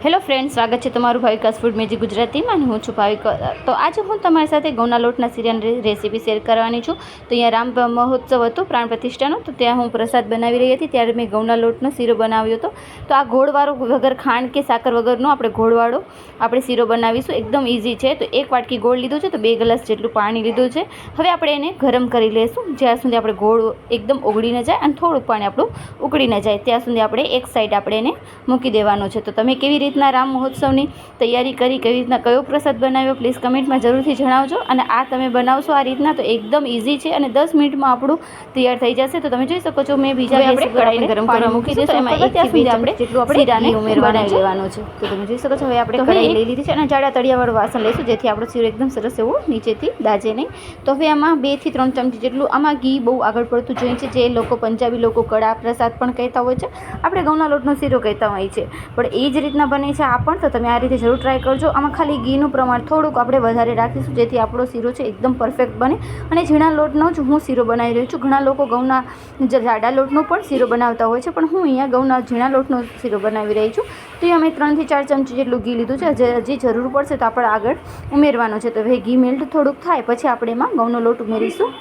Hello friend, સ્વાગત છે તમારું ભાવિકાસ ફૂડ મેજિક ગુજરાતીમાં અને હું છું ભાવિકા. તો આજે હું તમારી સાથે ઘઉંના લોટના શીરાની રેસીપી શેર કરવાની છું. તો અહીંયા રામ મહોત્સવ હતો પ્રાણ પ્રતિષ્ઠાનો, તો ત્યાં હું પ્રસાદ બનાવી રહી હતી ત્યારે મેં ઘઉંના લોટનો શીરો બનાવ્યો હતો. તો આ ગોળવાળો વગર ખાંડ કે સાકર વગરનો આપણે ગોળવાળો આપણે શીરો બનાવીશું. એકદમ ઇઝી છે. તો એક વાટકી ગોળ લીધું છે, તો 2 ગ્લાસ જેટલું પાણી લીધું છે. હવે આપણે એને ગરમ કરી લઈશું જ્યાં સુધી આપણે ગોળ એકદમ ઓગળી ન જાય અને થોડુંક પાણી આપણું ઉકળી ન જાય ત્યાં સુધી આપણે એક સાઈડ આપણે એને મૂકી દેવાનો છે. તો તમે કેવી રીતના રામ મહોત્સવની તૈયારી કરી, કેવી રીતના કયો પ્રસાદ બનાવ્યો, પ્લીઝ કમેન્ટમાં જરૂરથી જણાવજો. અને આ તમે બનાવશો આ રીતના તો એકદમ ઇઝી છે અને 10 મિનિટમાં આપણું તૈયાર થઈ જશે. તો તમે જોઈ શકો છો મેં બીજા આપણે કઢાઈને ગરમ કરવા મૂકી દઈશું. એમાં 1 થી 2 આપણે જેટલું આપણે શીરાને ઉમેરવાનું લેવાનું છે. તો તમે જોઈ શકો છો હવે આપણે કઢાઈ લઈ લીધી છે અને જાડા તળિયાવાળું વાસણ લઈશું જેથી આપણો શીરો એકદમ સરસ એવો નીચેથી દાજે નહીં. તો હવે આમાં 2 થી 3 ચમચી જેટલું આમાં ઘી બહુ આગળ પડતું જોઈએ છે. જે લોકો પંજાબી લોકો કડા પ્રસાદ પણ કહેતા હોય છે, આપણે ઘઉંના લોટનો શીરો કહેતા હોય છે, પણ એ જ રીતના બને છે આ પણ. તો તમે આ રીતે જરૂર ટ્રાય કરજો. આમાં ખાલી ઘીનું પ્રમાણ થોડુંક આપણે વધારે રાખીશું જેથી આપણો શીરો છે એકદમ પરફેક્ટ બને. અને ઝીણા લોટનો જ હું શીરો બનાવી રહી છું. ઘણા લોકો ઘઉંના જાડા લોટનો પણ શીરો બનાવતા હોય છે, પણ હું અહીંયા ઘઉંના ઝીણા લોટનો શીરો બનાવી રહી છું. તો એ અમે 3 થી 4 ચમચી જેટલું ઘી લીધું છે. હજી જરૂર પડશે તો આપણે આગળ ઉમેરવાનો છે. તો હવે ઘી મેલ્ટ થોડુંક થાય પછી આપણે એમાં ઘઉંનો લોટ ઉમેરીશું.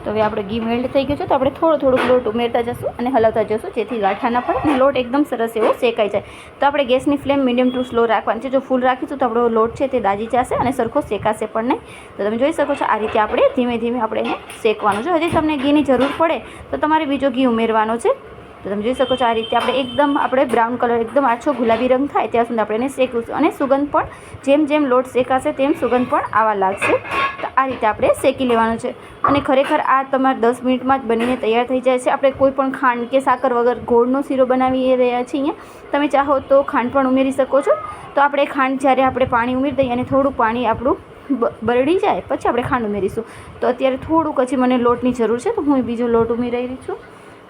તો હવે આપણે ઘી મેલ્ટ થઈ ગયું છે, તો આપણે થોડુંક લોટ ઉમેરતા જશું અને હલાવતા જશું જેથી ગાંઠા ના પડે અને લોટ એકદમ સરસ એવો શેકાઈ જાય. તો આપણે ગેસની ફ્લેમ મીડિયમ ટુ સ્લો રાખવાની છે. જો ફૂલ રાખીશું તો આપણો લોટ છે તે દાજી જશે અને સરખો શેકાશે પણ નહીં. તો તમે જોઈ શકો છો આ રીતે આપણે ધીમે ધીમે આપણે એને શેકવાનું છે. હજી તમને ઘીની જરૂર પડે તો તમારે બીજો ઘી ઉમેરવાનો છે. તો તમે જોઈ શકો છો આ રીતે આપણે એકદમ આપણે બ્રાઉન કલર એકદમ આછો ગુલાબી રંગ થાય ત્યાં સુધી આપણે એને શેકીશું. અને સુગંધ પણ જેમ જેમ લોટ શેકાશે તેમ સુગંધ પણ આવવા લાગશે. તો આ રીતે આપણે શેકી લેવાનું છે. અને ખરેખર આ તમારે 10 મિનિટમાં જ બનીને તૈયાર થઈ જાય છે. આપણે કોઈ પણ ખાંડ કે સાકર વગર ગોળનો શીરો બનાવી રહ્યા છીએ અહીંયા. તમે ચાહો તો ખાંડ પણ ઉમેરી શકો છો. તો આપણે ખાંડ જ્યારે આપણે પાણી ઉમેરી દઈએ અને થોડું પાણી આપણું બરડી જાય પછી આપણે ખાંડ ઉમેરીશું. તો અત્યારે થોડુંક હજી મને લોટની જરૂર છે, તો હું બીજો લોટ ઉમેરી રહી છું.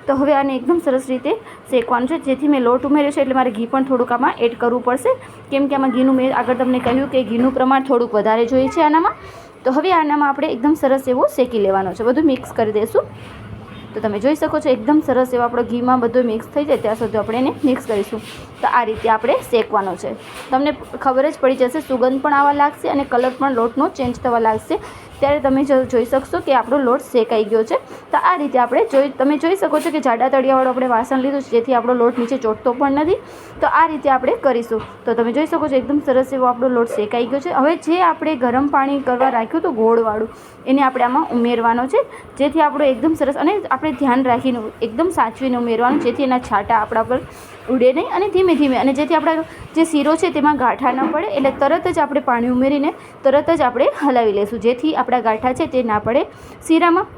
તો હવે આને એકદમ સરસ રીતે શેકવાનું છે. જેથી મેં લોટ ઉમેર્યો છે એટલે મારે ઘી પણ થોડુંક આમાં એડ કરવું પડશે, કેમ કે આમાં ઘીનું મેં આગળ તમને કહ્યું કે ઘીનું પ્રમાણ થોડુંક વધારે જોઈએ છે આનામાં. તો હવે આનામાં આપણે એકદમ સરસ એવો શેકી લેવાનો છે. બધું મિક્સ કરી દઈશું. તો તમે જોઈ શકો છો એકદમ સરસ એવો આપણો ઘીમાં બધું મિક્સ થઈ જાય ત્યાં સુધી આપણે એને મિક્સ કરીશું. તો આ રીતે આપણે શેકવાનો છે. તમને ખબર જ પડી જશે, સુગંધ પણ આવવા લાગશે અને કલર પણ લોટનો ચેન્જ થવા લાગશે. ત્યારે તમે જોઈ શકશો કે આપણો લોટ શેકાઈ ગયો છે. તો આ રીતે આપણે તમે જોઈ શકો છો કે જાડા તળિયાવાળું આપણે વાસણ લીધું છે જેથી આપણો લોટ નીચે ચોટતો પણ નથી. તો આ રીતે આપણે કરીશું. તો તમે જોઈ શકો છો એકદમ સરસ એવો આપણો લોટ શેકાઈ ગયો છે. હવે જે આપણે ગરમ પાણી કરવા રાખ્યું હતું ગોળવાળું એને આપણે આમાં ઉમેરવાનો છે જેથી આપણો એકદમ સરસ, અને આપણે ધ્યાન રાખીને એકદમ સાચવીને ઉમેરવાનું જેથી એના છાંટા આપણા પર ઉડે નહીં. અને ધીમે ધીમે, અને જેથી આપણા જે શીરો છે તેમાં ગાંઠા ન પડે એટલે તરત જ આપણે પાણી ઉમેરીને તરત જ આપણે હલાવી લઈશું જેથી આપણા ગાંઠા છે તે ના પડે શીરામાં.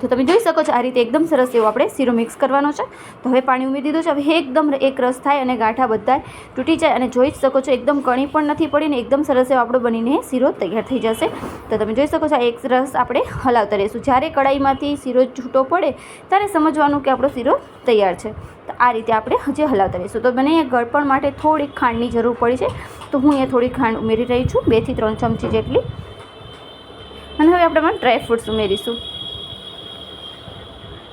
તો તમે જોઈ શકો છો આ રીતે એકદમ સરસ એવો આપણે શીરો મિક્સ કરવાનો છે. તો હવે પાણી ઉમેરી દીધું છે. હવે એકદમ એક રસ થાય અને ગાંઠા બધા તૂટી જાય અને જોઈ શકો છો એકદમ કણી પણ નથી પડી ને એકદમ સરસ એવો આપણો બનીને શીરો તૈયાર થઈ જશે. તો તમે જોઈ શકો છો એક રસ આપણે હલાવતા રહીશું. જ્યારે કઢાઈમાંથી શીરો છૂટો પડે ત્યારે સમજવાનું કે આપણો શીરો તૈયાર છે. તો આ રીતે આપણે હજી હલાવતા રહીશું. તો મને ગળપણ માટે થોડીક ખાંડની જરૂર પડી છે, તો હું અહીંયા થોડી ખાંડ ઉમેરી રહી છું, 2 થી 3 ચમચી જેટલી. અને હવે આપણે ડ્રાયફ્રૂટ્સ ઉમેરીશું.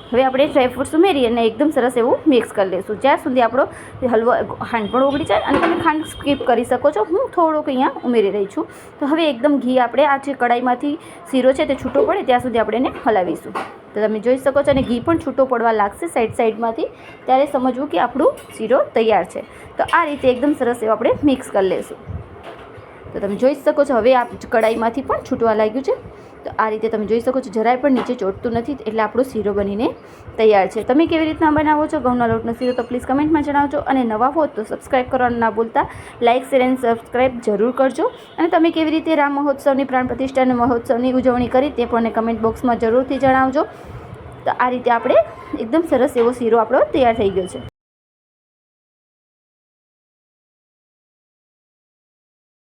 હવે આપણે ડ્રાયફ્રૂટ્સ ઉમેરી અને એકદમ સરસ એવું મિક્સ કરી લઈશું જ્યાં સુધી આપણો હલવો ખાંડ પણ ઓગળી જાય. અને તમે ખાંડ સ્કીપ કરી શકો છો, હું થોડુંક અહીંયા ઉમેરી રહી છું. તો હવે એકદમ ઘી આપણે આ જે કઢાઈમાંથી શીરો છે તે છૂટો પડે ત્યાં સુધી આપણે એને હલાવીશું. તો તમે જોઈ શકો છો અને ઘી પણ છૂટો પડવા લાગશે સાઈડમાંથી, ત્યારે સમજવું કે આપણું શીરો તૈયાર છે. તો આ રીતે એકદમ સરસ એવું આપણે મિક્સ કરી લઈશું. તો તમે જોઈ શકો છો હવે આ કઢાઈમાંથી પણ છૂટવા લાગ્યું છે. તો આ રીતે તમે જોઈ શકો છો જરાય પણ નીચે ચોટતું નથી એટલે આપણો શીરો બનીને તૈયાર છે. તમે કેવી રીતના બનાવો છો ઘઉંના લોટનો શીરો તો પ્લીઝ કમેન્ટમાં જણાવજો. અને નવા હો તો સબસ્ક્રાઈબ કરવાનું ના ભૂલતા. લાઇક, શેર એન્ડ સબસ્ક્રાઈબ જરૂર કરજો. અને તમે કેવી રીતે રામ મહોત્સવની પ્રાણ પ્રતિષ્ઠા મહોત્સવની ઉજવણી કરી તે પણ કમેન્ટ બોક્સમાં જરૂરથી જણાવજો. તો આ રીતે આપણે એકદમ સરસ એવો શીરો આપણો તૈયાર થઈ ગયો છે.